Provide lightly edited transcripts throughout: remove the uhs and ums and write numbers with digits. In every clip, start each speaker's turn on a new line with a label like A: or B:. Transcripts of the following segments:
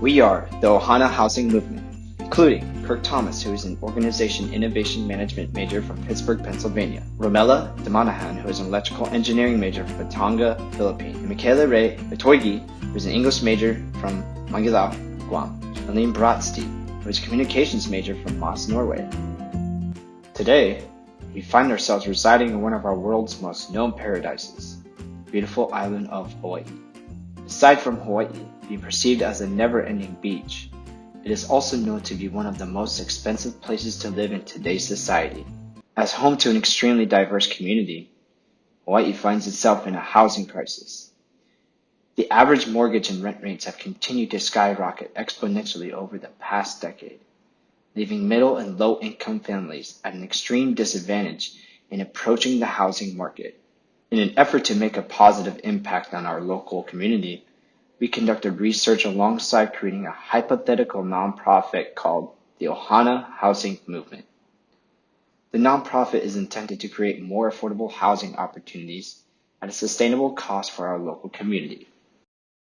A: We are the Ohana housing movement, including Kirk Thomas, who is an organization innovation management major from Pittsburgh, Pennsylvania, Romela Damanahan, who is an electrical engineering major from Pattanga, Philippines, and Michaela Ray Betoigi, who is an English major from Manggilao, Guam, and Lynn Bratsti, who is a communications major from Moss, Norway. Today, we find ourselves residing in one of our world's most known paradises, the beautiful island of Hawaii. Aside from Hawaii being perceived as a never-ending beach, it is also known to be one of the most expensive places to live in today's society. As home to an extremely diverse community, Hawaii finds itself in a housing crisis. The average mortgage and rent rates have continued to skyrocket exponentially over the past decade, leaving middle and low-income families at an extreme disadvantage in approaching the housing market. In an effort to make a positive impact on our local community, we conducted research alongside creating a hypothetical nonprofit called the Ohana Housing Movement. The nonprofit is intended to create more affordable housing opportunities at a sustainable cost for our local community.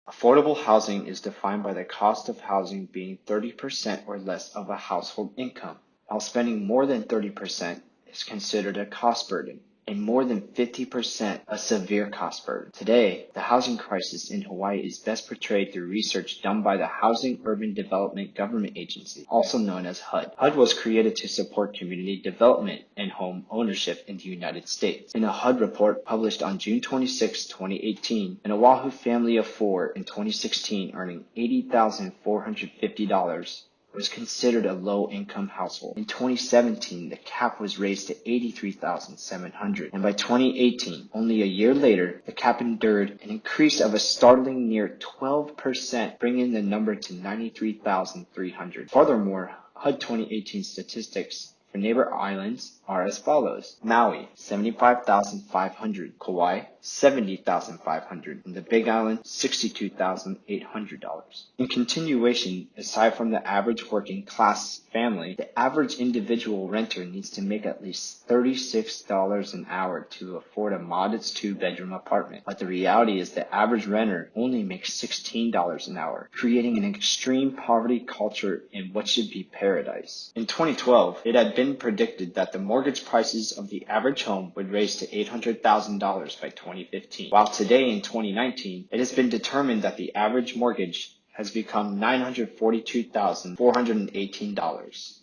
A: Affordable housing is defined by the cost of housing being 30% or less of a household income, while spending more than 30% is considered a cost burden, and more than 50% a severe cost burden. Today, the housing crisis in Hawaii is best portrayed through research done by the Housing Urban Development Government Agency, also known as HUD. HUD was created to support community development and home ownership in the United States. In a HUD report published on June 26, 2018, an Oahu family of 4 in 2016 earning $80,450 was considered a low-income household. In 2017, the cap was raised to $83,700, and by 2018, only a year later, the cap endured an increase of a startling near 12%, bringing the number to $93,300. Furthermore, HUD 2018 statistics for neighbor islands are as follows: Maui, $75,500, Kauai, $70,500, and the Big Island, $62,800. In continuation, aside from the average working class family, the average individual renter needs to make at least $36 an hour to afford a modest 2-bedroom apartment. But the reality is the average renter only makes $16 an hour, creating an extreme poverty culture in what should be paradise. In 2012, it had been predicted that the mortgage prices of the average home would raise to $800,000 by 2015, while today in 2019, it has been determined that the average mortgage has become $942,418.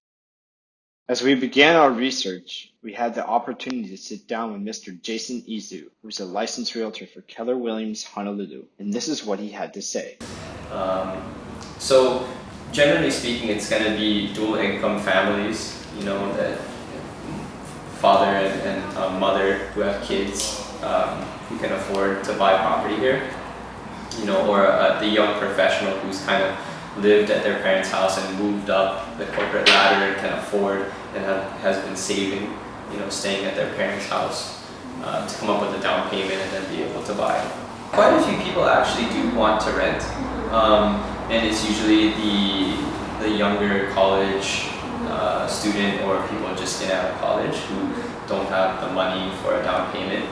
A: As we began our research, we had the opportunity to sit down with Mr. Jason Izu, who is a licensed realtor for Keller Williams Honolulu, and this is what he had to say.
B: So generally speaking, it's going to be dual income families, that father and mother who have kids who can afford to buy property here, or the young professional who's kind of lived at their parents' house and moved up the corporate ladder and can afford and has been saving, staying at their parents' house to come up with a down payment and then be able to buy. Quite a few people actually do want to rent, and it's usually the younger college student or people just getting out of college who don't have the money for a down payment,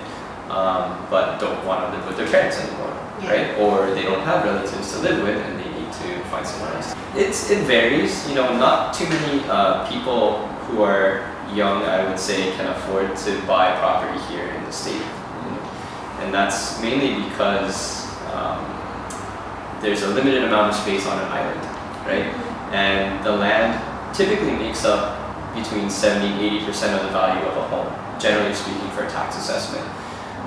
B: but don't want to live with their parents anymore, right? Or they don't have relatives to live with and they need to find somewhere else. It varies, not too many people who are young, I would say, can afford to buy property here in the state. And that's mainly because there's a limited amount of space on an island, right? And the land typically makes up between 70-80% of the value of a home, generally speaking, for a tax assessment.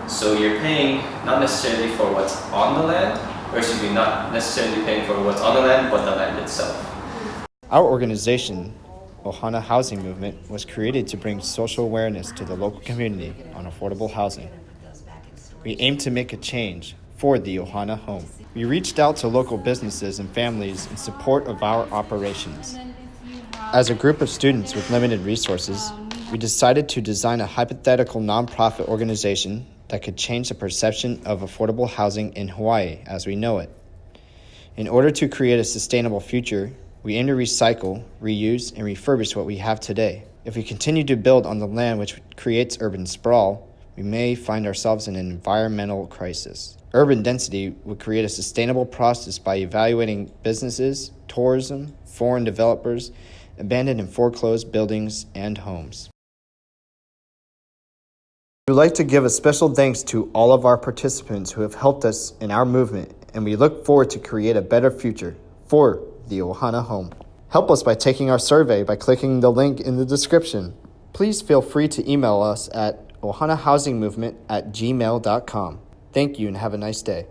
B: So you're paying not necessarily for what's on the land, not necessarily paying for what's on the land, but the land itself.
A: Our organization, Ohana Housing Movement, was created to bring social awareness to the local community on affordable housing. We aim to make a change for the Ohana home. We reached out to local businesses and families in support of our operations. As a group of students with limited resources, we decided to design a hypothetical nonprofit organization that could change the perception of affordable housing in Hawaii as we know it. In order to create a sustainable future, we aim to recycle, reuse, and refurbish what we have today. If we continue to build on the land which creates urban sprawl, we may find ourselves in an environmental crisis. Urban density would create a sustainable process by evaluating businesses, tourism, foreign developers, abandoned and foreclosed buildings, and homes. We would like to give a special thanks to all of our participants who have helped us in our movement, and we look forward to create a better future for the Ohana home. Help us by taking our survey by clicking the link in the description. Please feel free to email us at ohanahousingmovement@gmail.com. Thank you and have a nice day.